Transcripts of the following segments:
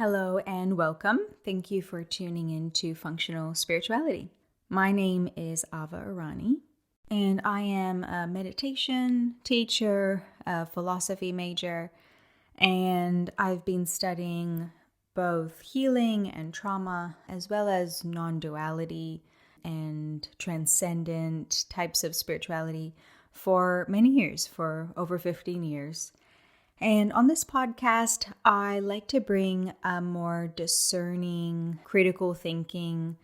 Hello and welcome. Thank you for tuning in to Functional Spirituality. My name is Ava and I am a meditation teacher, a philosophy major, and I've been studying both healing and trauma, as well as non-duality and transcendent types of spirituality for many years, for over 15 years. And on this podcast, I like to bring a more discerning, critical thinking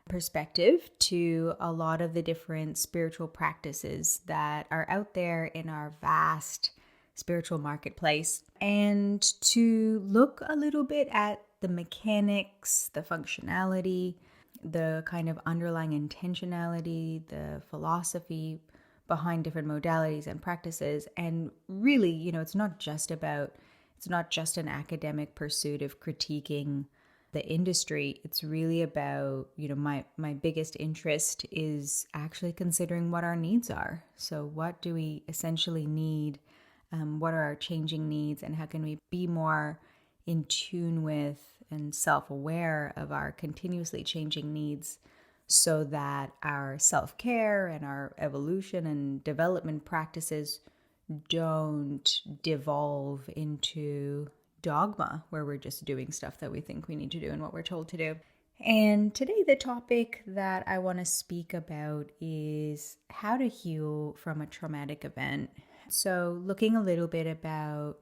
perspective to a lot of the different spiritual practices that are out there in our vast spiritual marketplace, and to look a little bit at the mechanics, the functionality, the kind of underlying intentionality, the philosophy behind different modalities and practices. And really, it's not just an academic pursuit of critiquing the industry. It's really about, my biggest interest is actually considering what our needs are. So what do we essentially need? What are our changing needs, and how can we be more in tune with and self-aware of our continuously changing needs, so that our self-care and our evolution and development practices don't devolve into dogma, where we're just doing stuff that we think we need to do and what we're told to do. And today the topic that I want to speak about is how to heal from a traumatic event. So looking a little bit about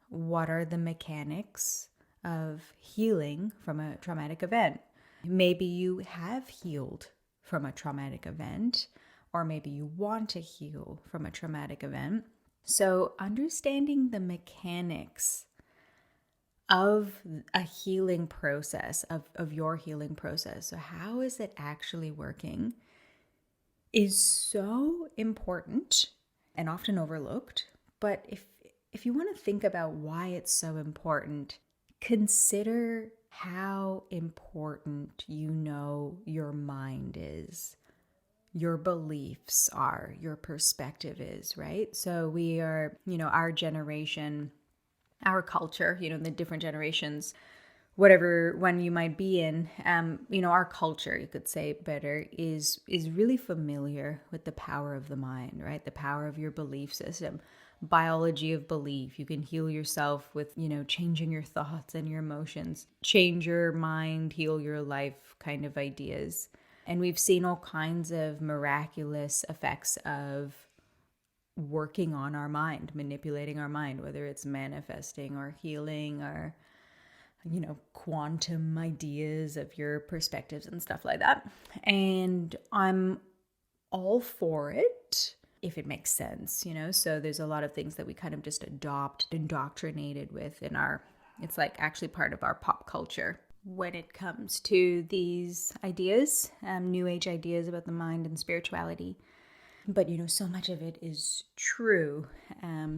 what are the mechanics of healing from a traumatic event. Maybe you have healed from a traumatic event, or maybe you want to heal from a traumatic event. So understanding the mechanics of a healing process, of your healing process, so how is it actually working, is so important and often overlooked. But if you want to think about why it's so important, consider how important your mind is, your beliefs are, your perspective is, right? So we are, our generation, our culture, the different generations, whatever one you might be in, our culture, you could say better, is really familiar with the power of the mind, right? The power of your belief system. Biology of belief. You can heal yourself with, changing your thoughts and your emotions, change your mind, heal your life kind of ideas. And we've seen all kinds of miraculous effects of working on our mind, manipulating our mind, whether it's manifesting or healing or, quantum ideas of your perspectives and stuff like that. And I'm all for it, if it makes sense, so there's a lot of things that we kind of just indoctrinated with it's like actually part of our pop culture when it comes to these ideas, new age ideas about the mind and spirituality. But, so much of it is true.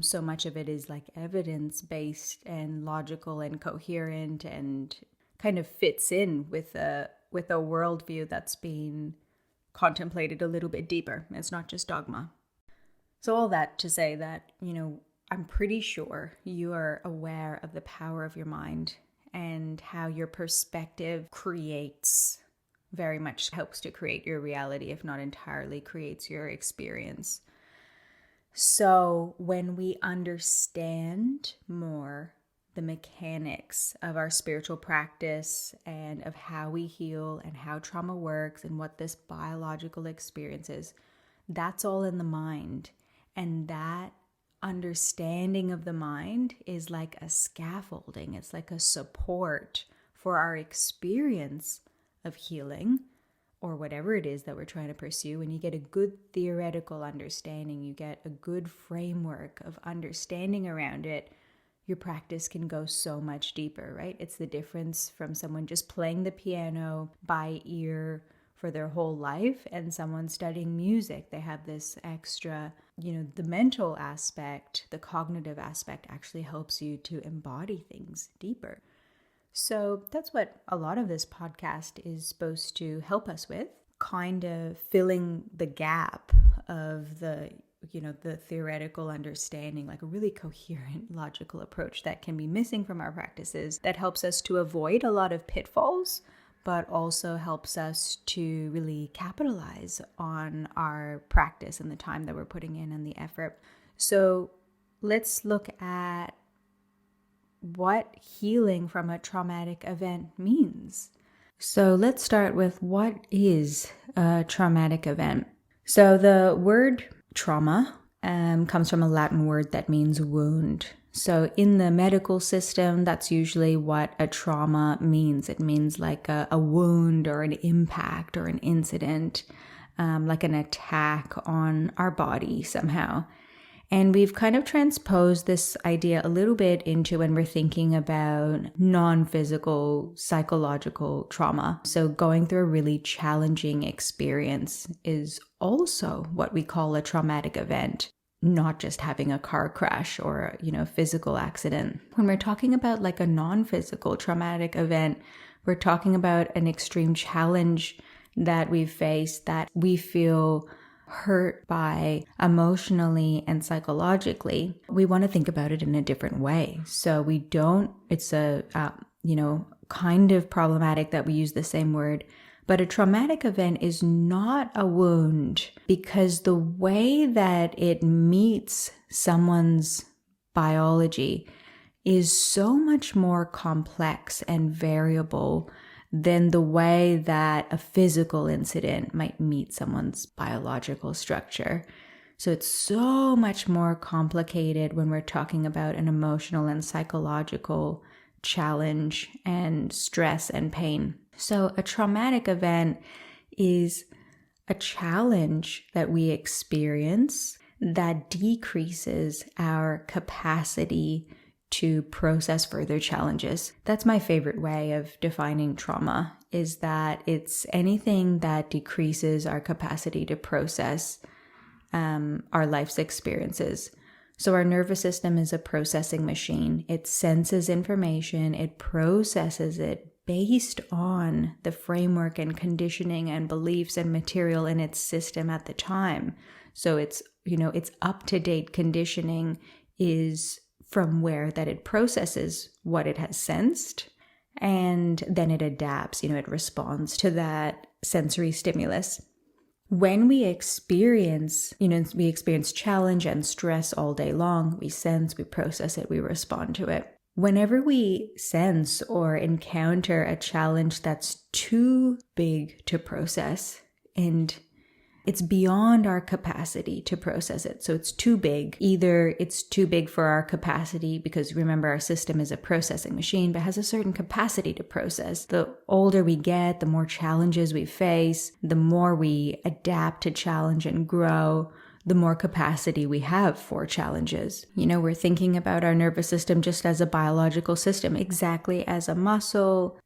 So much of it is like evidence-based and logical and coherent and kind of fits in with a worldview that's been contemplated a little bit deeper. It's not just dogma. So all that to say that, I'm pretty sure you are aware of the power of your mind and how your perspective very much helps to create your reality, if not entirely creates your experience. So when we understand more the mechanics of our spiritual practice and of how we heal and how trauma works and what this biological experience is, that's all in the mind. And that understanding of the mind is like a scaffolding. It's like a support for our experience of healing or whatever it is that we're trying to pursue. When you get a good theoretical understanding, you get a good framework of understanding around it, your practice can go so much deeper, right? It's the difference from someone just playing the piano by ear for their whole life and someone studying music. They have this extra, the mental aspect, the cognitive aspect actually helps you to embody things deeper. So that's what a lot of this podcast is supposed to help us with, kind of filling the gap of the the theoretical understanding, like a really coherent, logical approach that can be missing from our practices that helps us to avoid a lot of pitfalls, but also helps us to really capitalize on our practice and the time that we're putting in and the effort. So let's look at what healing from a traumatic event means. So let's start with, what is a traumatic event? So the word trauma comes from a Latin word that means wound. So in the medical system, that's usually what a trauma means. It means like a wound or an impact or an incident, like an attack on our body somehow. And we've kind of transposed this idea a little bit into when we're thinking about non-physical psychological trauma. So going through a really challenging experience is also what we call a traumatic event, not just having a car crash or, a physical accident. When we're talking about like a non-physical traumatic event, we're talking about an extreme challenge that we've faced that we feel hurt by emotionally and psychologically. We want to think about it in a different way. So it's a, kind of problematic that we use the same word, but a traumatic event is not a wound, because the way that it meets someone's biology is so much more complex and variable than the way that a physical incident might meet someone's biological structure. So it's so much more complicated when we're talking about an emotional and psychological challenge and stress and pain. So a traumatic event is a challenge that we experience that decreases our capacity to process further challenges. That's my favorite way of defining trauma, is that it's anything that decreases our capacity to process our life's experiences. So our nervous system is a processing machine. It senses information, it processes it based on the framework and conditioning and beliefs and material in its system at the time. So it's up-to-date conditioning is from where that it processes what it has sensed, and then it adapts, it responds to that sensory stimulus. When we experience challenge and stress all day long, we sense, we process it, we respond to it. Whenever we sense or encounter a challenge that's too big to process, and it's beyond our capacity to process it. So it's too big. Either it's too big for our capacity, because remember, our system is a processing machine, but has a certain capacity to process. The older we get, the more challenges we face, the more we adapt to challenge and grow, the more capacity we have for challenges. We're thinking about our nervous system just as a biological system, exactly as a muscle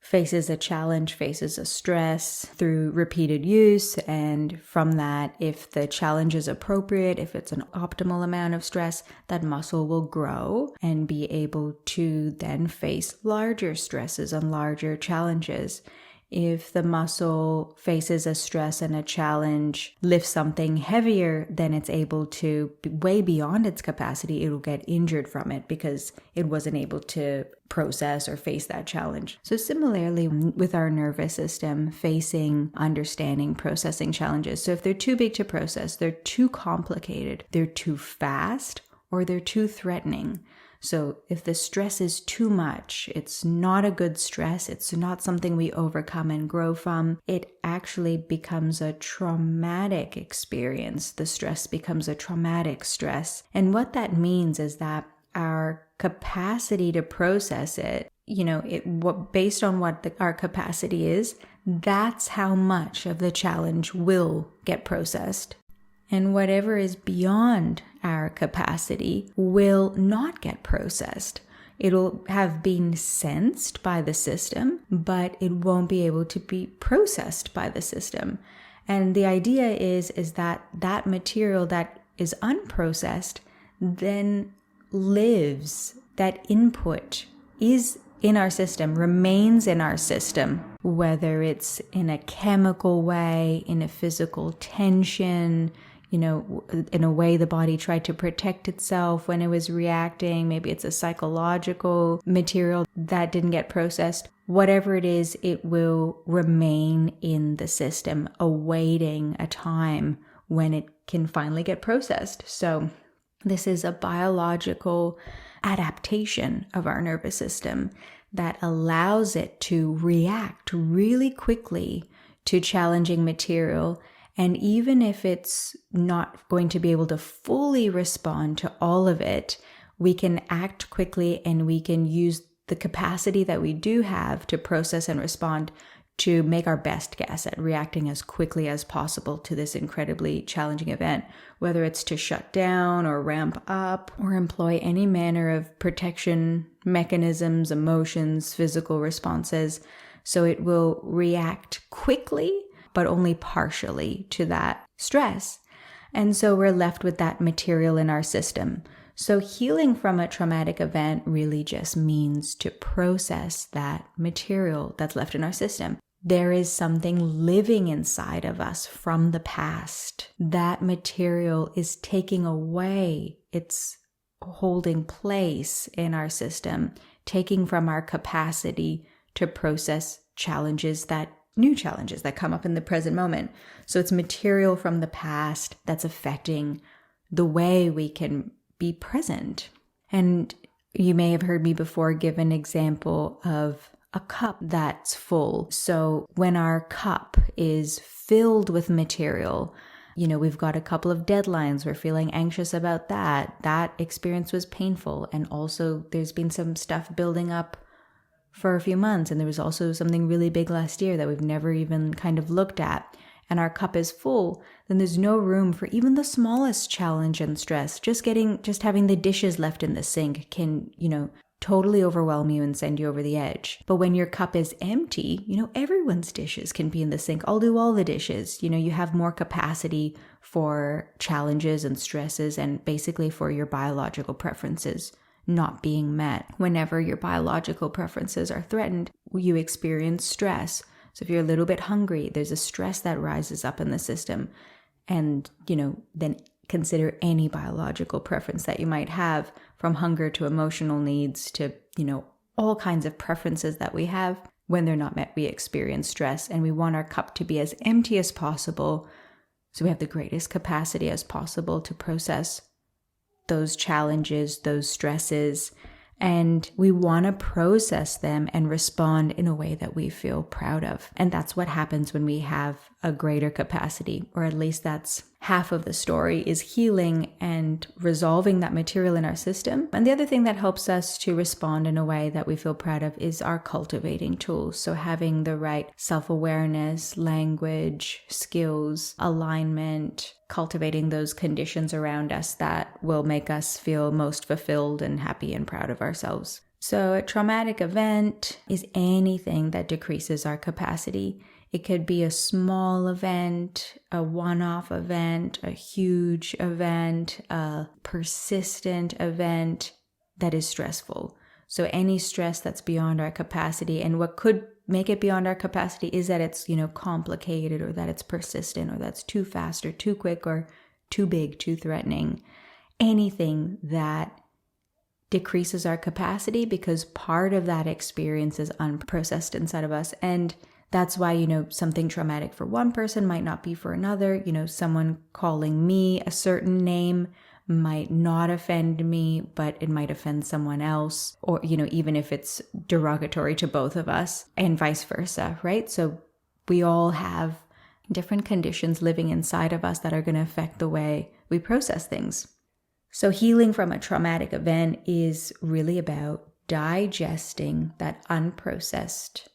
faces a challenge, faces a stress through repeated use. And from that, if the challenge is appropriate, if it's an optimal amount of stress, that muscle will grow and be able to then face larger stresses and larger challenges. If the muscle faces a stress and a challenge, lifts something heavier than it's able to, way beyond its capacity, it will get injured from it because it wasn't able to process or face that challenge. So similarly with our nervous system, facing, understanding, processing challenges. So if they're too big to process, they're too complicated, they're too fast, or they're too threatening. So if the stress is too much, it's not a good stress, it's not something we overcome and grow from, it actually becomes a traumatic experience. The stress becomes a traumatic stress. And what that means is that our capacity to process it, based on what our capacity is, that's how much of the challenge will get processed. And whatever is beyond our capacity will not get processed. It'll have been sensed by the system, but it won't be able to be processed by the system. And the idea is that that material that is unprocessed then lives, that input is in our system, remains in our system, whether it's in a chemical way, in a physical tension, in a way the body tried to protect itself when it was reacting. Maybe it's a psychological material that didn't get processed. Whatever it is, it will remain in the system, awaiting a time when it can finally get processed. So this is a biological adaptation of our nervous system that allows it to react really quickly to challenging material. And even if it's not going to be able to fully respond to all of it, we can act quickly and we can use the capacity that we do have to process and respond to make our best guess at reacting as quickly as possible to this incredibly challenging event, whether it's to shut down or ramp up or employ any manner of protection mechanisms, emotions, physical responses. So it will react quickly, but only partially to that stress. And so we're left with that material in our system. So healing from a traumatic event really just means to process that material that's left in our system. There is something living inside of us from the past. That material is taking away, it's holding place in our system, taking from our capacity to process new challenges that come up in the present moment. So it's material from the past that's affecting the way we can be present. And you may have heard me before give an example of a cup that's full. So when our cup is filled with material, we've got a couple of deadlines. We're feeling anxious about that. That experience was painful. And also there's been some stuff building up for a few months. And there was also something really big last year that we've never even kind of looked at. And our cup is full, then there's no room for even the smallest challenge and stress. Just having the dishes left in the sink can, totally overwhelm you and send you over the edge. But when your cup is empty, everyone's dishes can be in the sink. I'll do all the dishes. You have more capacity for challenges and stresses and basically for your biological preferences not being met. Whenever your biological preferences are threatened, you experience stress. So if you're a little bit hungry, there's a stress that rises up in the system. And, then consider any biological preference that you might have, from hunger to emotional needs to, all kinds of preferences that we have. When they're not met, we experience stress, and we want our cup to be as empty as possible so we have the greatest capacity as possible to process those challenges, those stresses, and we want to process them and respond in a way that we feel proud of. And that's what happens when we have a greater capacity, or at least that's half of the story, is healing and resolving that material in our system. And the other thing that helps us to respond in a way that we feel proud of is our cultivating tools. So having the right self-awareness, language, skills, alignment, cultivating those conditions around us that will make us feel most fulfilled and happy and proud of ourselves. So a traumatic event is anything that decreases our capacity. It could be a small event, a one-off event, a huge event, a persistent event that is stressful. So any stress that's beyond our capacity, and what could make it beyond our capacity is that it's, complicated, or that it's persistent, or that's too fast or too quick or too big, too threatening. Anything that decreases our capacity because part of that experience is unprocessed inside of us. And that's why, something traumatic for one person might not be for another. Someone calling me a certain name might not offend me, but it might offend someone else, or, even if it's derogatory to both of us, and vice versa, right? So we all have different conditions living inside of us that are going to affect the way we process things. So healing from a traumatic event is really about digesting that unprocessed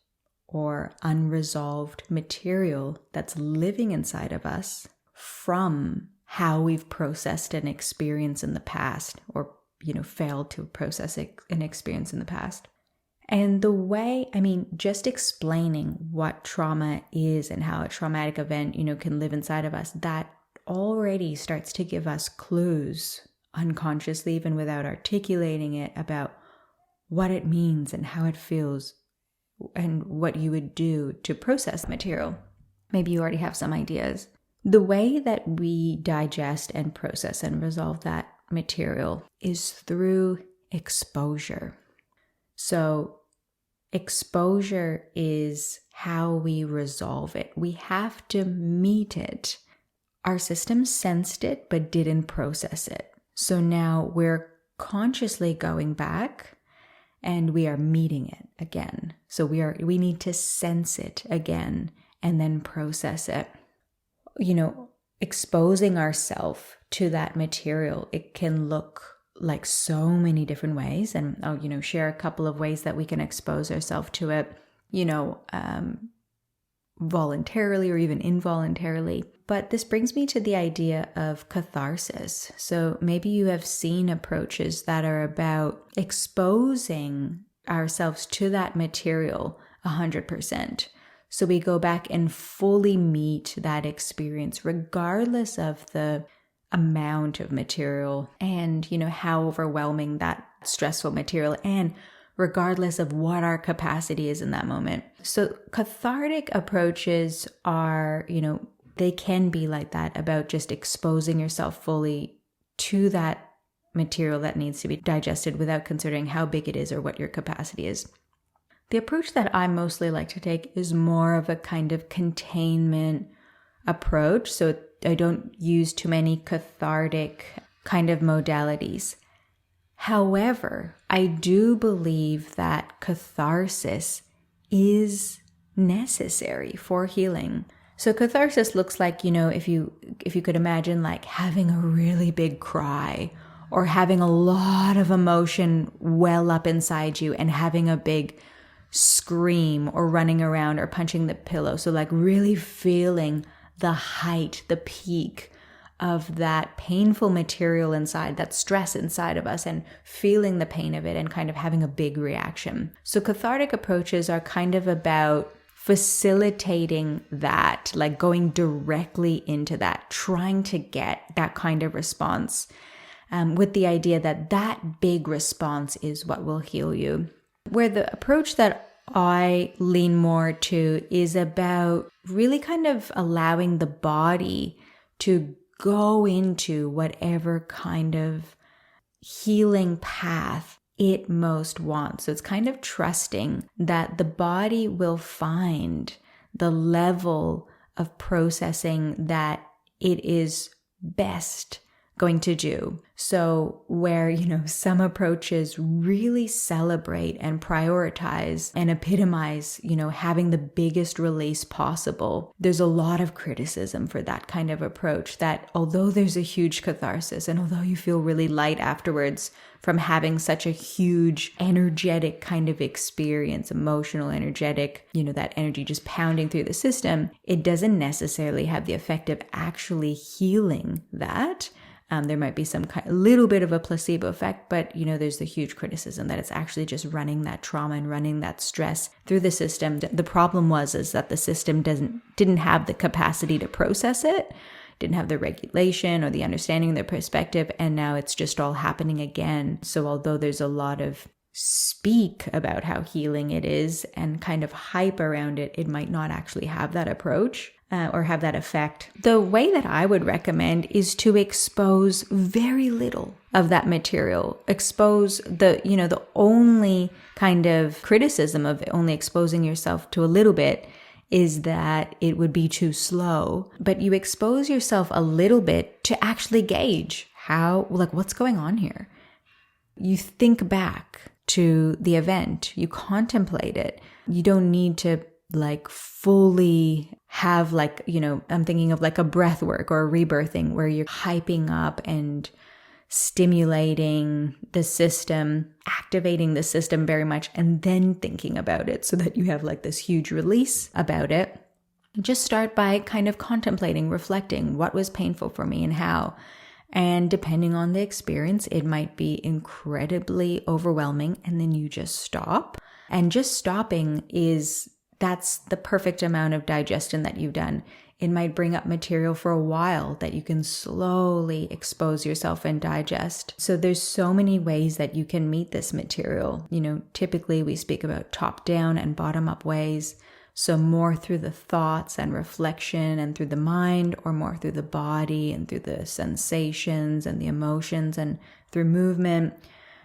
or unresolved material that's living inside of us from how we've processed an experience in the past, or, failed to process an experience in the past. And the way, just explaining what trauma is and how a traumatic event, can live inside of us, that already starts to give us clues unconsciously, even without articulating it, about what it means and how it feels and what you would do to process material. Maybe you already have some ideas. The way that we digest and process and resolve that material is through exposure. So exposure is how we resolve it. We have to meet it. Our system sensed it but didn't process it. So now we're consciously going back and we are meeting it again. So we need to sense it again and then process it. Exposing ourselves to that material, it can look like so many different ways. And I'll, share a couple of ways that we can expose ourselves to it, voluntarily or even involuntarily. But this brings me to the idea of catharsis. So maybe you have seen approaches that are about exposing ourselves to that material 100%. So we go back and fully meet that experience, regardless of the amount of material and, how overwhelming that stressful material, and regardless of what our capacity is in that moment. So cathartic approaches are, they can be like that, about just exposing yourself fully to that material that needs to be digested without considering how big it is or what your capacity is. The approach that I mostly like to take is more of a kind of containment approach. So I don't use too many cathartic kind of modalities. However, I do believe that catharsis is necessary for healing. So catharsis looks like, if you could imagine like having a really big cry or having a lot of emotion well up inside you and having a big scream or running around or punching the pillow. So like really feeling the height, the peak of that painful material inside, that stress inside of us, and feeling the pain of it and kind of having a big reaction. So cathartic approaches are kind of about facilitating that, like going directly into that, trying to get that kind of response, with the idea that that big response is what will heal you. Where the approach that I lean more to is about really kind of allowing the body to go into whatever kind of healing path it most wants. So it's kind of trusting that the body will find the level of processing that it is best going to do. So where, some approaches really celebrate and prioritize and epitomize, having the biggest release possible. There's a lot of criticism for that kind of approach, that although there's a huge catharsis and although you feel really light afterwards from having such a huge energetic kind of experience, emotional, energetic, that energy just pounding through the system, it doesn't necessarily have the effect of actually healing that. There might be some little bit of a placebo effect, but there's the huge criticism that it's actually just running that trauma and running that stress through the system. The problem is that the system didn't have the capacity to process it, didn't have the regulation or the understanding, the perspective, and now it's just all happening again. So although there's a lot of speak about how healing it is and kind of hype around it, it might not actually have that approach. Or have that effect. The way that I would recommend is to expose very little of that material. Expose the only kind of criticism of only exposing yourself to a little bit is that it would be too slow. But you expose yourself a little bit to actually gauge what's going on here. You think back to the event, you contemplate it. You don't need to fully have I'm thinking of like a breath work or a rebirthing where you're hyping up and stimulating the system, activating the system very much, and then thinking about it so that you have like this huge release about it. Just start by kind of contemplating, reflecting what was painful for me and how. And depending on the experience, it might be incredibly overwhelming, and then you just stop. And just stopping that's the perfect amount of digestion that you've done. It might bring up material for a while that you can slowly expose yourself and digest. So there's so many ways that you can meet this material. Typically we speak about top down and bottom up ways. So more through the thoughts and reflection and through the mind, or more through the body and through the sensations and the emotions and through movement.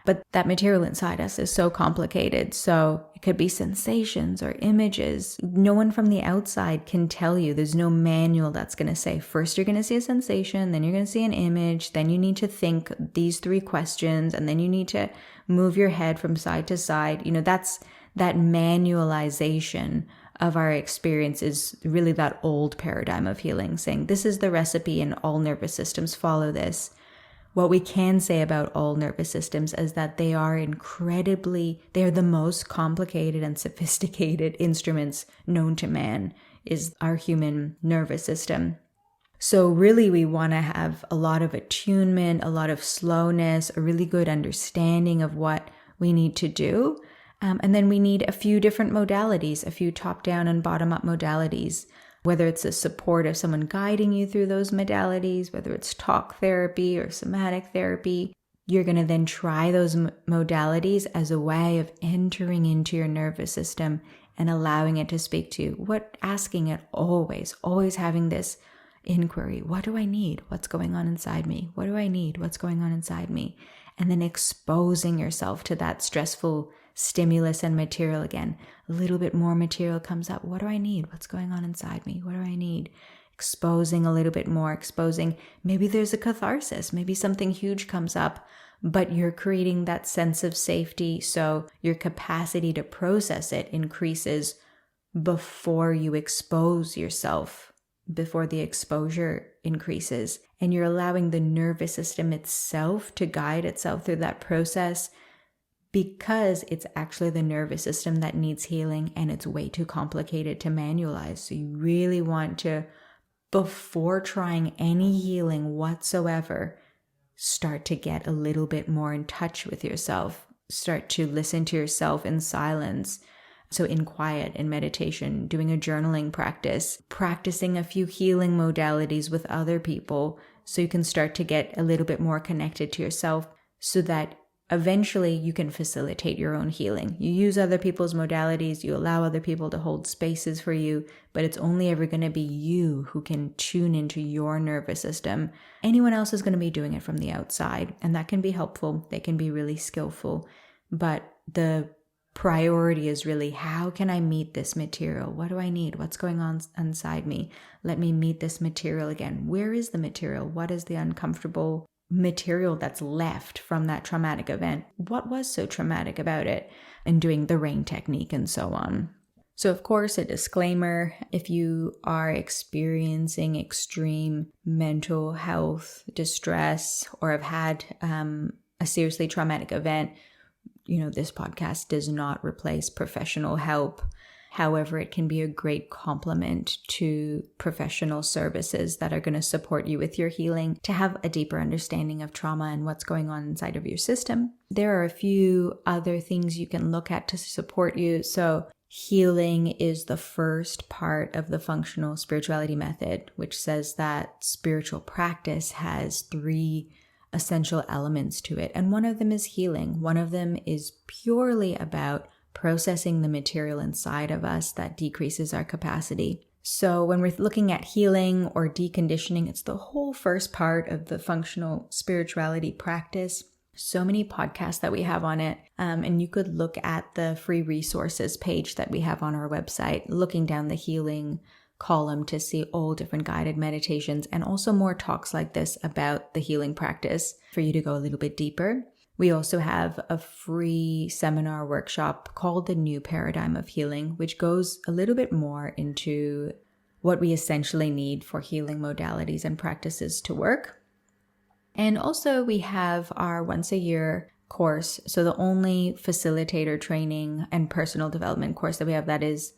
But that material inside us is so complicated. So it could be sensations or images. No one from the outside can tell you. There's no manual that's going to say, first you're going to see a sensation, then you're going to see an image, then you need to think these 3 questions, and then you need to move your head from side to side. That's that manualization of our experience is really that old paradigm of healing, saying this is the recipe and all nervous systems follow this. What we can say about all nervous systems is that they are the most complicated and sophisticated instruments known to man, is our human nervous system. So really we want to have a lot of attunement, a lot of slowness, a really good understanding of what we need to do. And then we need a few different modalities, a few top-down and bottom-up modalities. Whether it's the support of someone guiding you through those modalities, whether it's talk therapy or somatic therapy, you're going to then try those modalities as a way of entering into your nervous system and allowing it to speak to you. Asking it always having this inquiry. What do I need? What's going on inside me? What do I need? What's going on inside me? And then exposing yourself to that stressful stimulus and material again. A little bit more material comes up. What do I need? What's going on inside me? What do I need? Exposing a little bit more, maybe there's a catharsis, maybe something huge comes up, but you're creating that sense of safety. So your capacity to process it increases before you expose yourself, before the exposure increases. And you're allowing the nervous system itself to guide itself through that process, because it's actually the nervous system that needs healing and it's way too complicated to manualize. So you really want to, before trying any healing whatsoever, start to get a little bit more in touch with yourself. Start to listen to yourself in silence. So in quiet, in meditation, doing a journaling practice, practicing a few healing modalities with other people, so you can start to get a little bit more connected to yourself, so that eventually you can facilitate your own healing. You use other people's modalities, you allow other people to hold spaces for you, but it's only ever going to be you who can tune into your nervous system. Anyone else is going to be doing it from the outside, and that can be helpful. They can be really skillful, but the priority is really, how can I meet this material? What do I need? What's going on inside me? Let me meet this material again. Where is the material? What is the uncomfortable material that's left from that traumatic event? What was so traumatic about it? And doing the RAIN technique and so on. So of course, a disclaimer, if you are experiencing extreme mental health distress or have had a seriously traumatic event, this podcast does not replace professional help. However, it can be a great complement to professional services that are going to support you with your healing, to have a deeper understanding of trauma and what's going on inside of your system. There are a few other things you can look at to support you. So healing is the first part of the functional spirituality method, which says that spiritual practice has 3 essential elements to it. And one of them is healing. One of them is purely about processing the material inside of us that decreases our capacity. So when we're looking at healing or deconditioning, it's the whole first part of the functional spirituality practice. So many podcasts that we have on it. And you could look at the free resources page that we have on our website, looking down the healing column to see all different guided meditations and also more talks like this about the healing practice for you to go a little bit deeper. We also have a free seminar workshop called The New Paradigm of Healing, which goes a little bit more into what we essentially need for healing modalities and practices to work. And also we have our once a year course. So the only facilitator training and personal development course that we have that is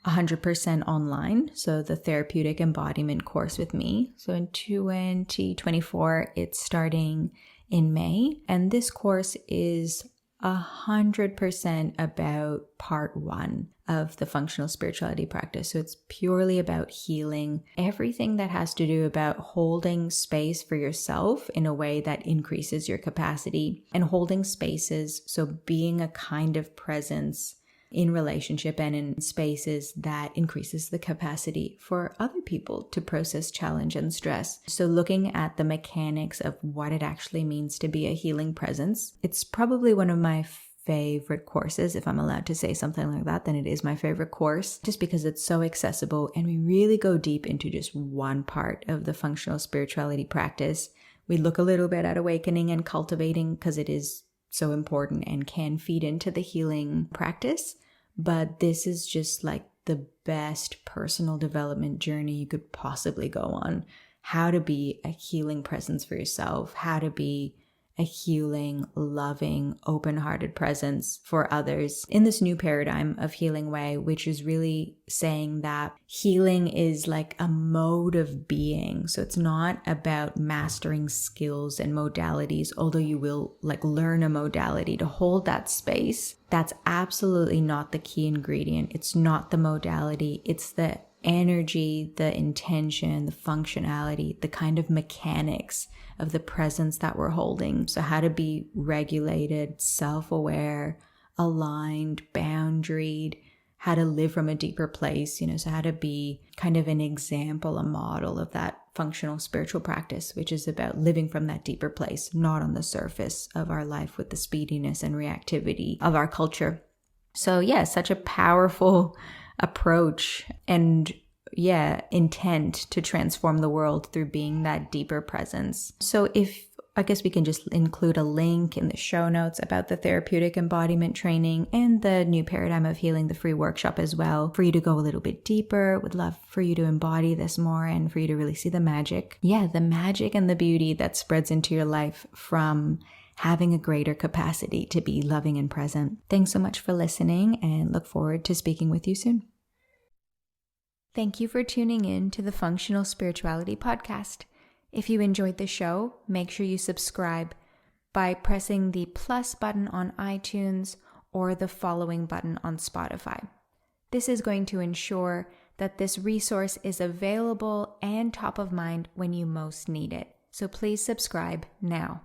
100% online. So the therapeutic embodiment course with me. So in 2024, it's starting in May. And this course is 100% about part 1 of the functional spirituality practice. So it's purely about healing, everything that has to do about holding space for yourself in a way that increases your capacity and holding spaces. So being a kind of presence in relationship and in spaces that increases the capacity for other people to process challenge and stress. So looking at the mechanics of what it actually means to be a healing presence, it's probably one of my favorite courses. If I'm allowed to say something like that, then it is my favorite course, just because it's so accessible and we really go deep into just one part of the functional spirituality practice. We look a little bit at awakening and cultivating because it is so important and can feed into the healing practice. But this is just like the best personal development journey you could possibly go on. How to be a healing presence for yourself, how to be a healing, loving, open-hearted presence for others in this new paradigm of healing way, which is really saying that healing is like a mode of being. So it's not about mastering skills and modalities, although you will like learn a modality to hold that space. That's absolutely not the key ingredient. It's not the modality. It's the energy, the intention, the functionality, the kind of mechanics of the presence that we're holding. So how to be regulated, self-aware, aligned, boundaried, how to live from a deeper place, so how to be kind of an example, a model of that functional spiritual practice, which is about living from that deeper place, not on the surface of our life with the speediness and reactivity of our culture. So yeah, such a powerful approach and intent to transform the world through being that deeper presence. So I guess we can just include a link in the show notes about the therapeutic embodiment training and the new paradigm of healing, the free workshop as well, for you to go a little bit deeper. Would love for you to embody this more and for you to really see the magic. Yeah, the magic and the beauty that spreads into your life from having a greater capacity to be loving and present. Thanks so much for listening and look forward to speaking with you soon. Thank you for tuning in to the Functional Spirituality Podcast. If you enjoyed the show, make sure you subscribe by pressing the plus button on iTunes or the following button on Spotify. This is going to ensure that this resource is available and top of mind when you most need it. So please subscribe now.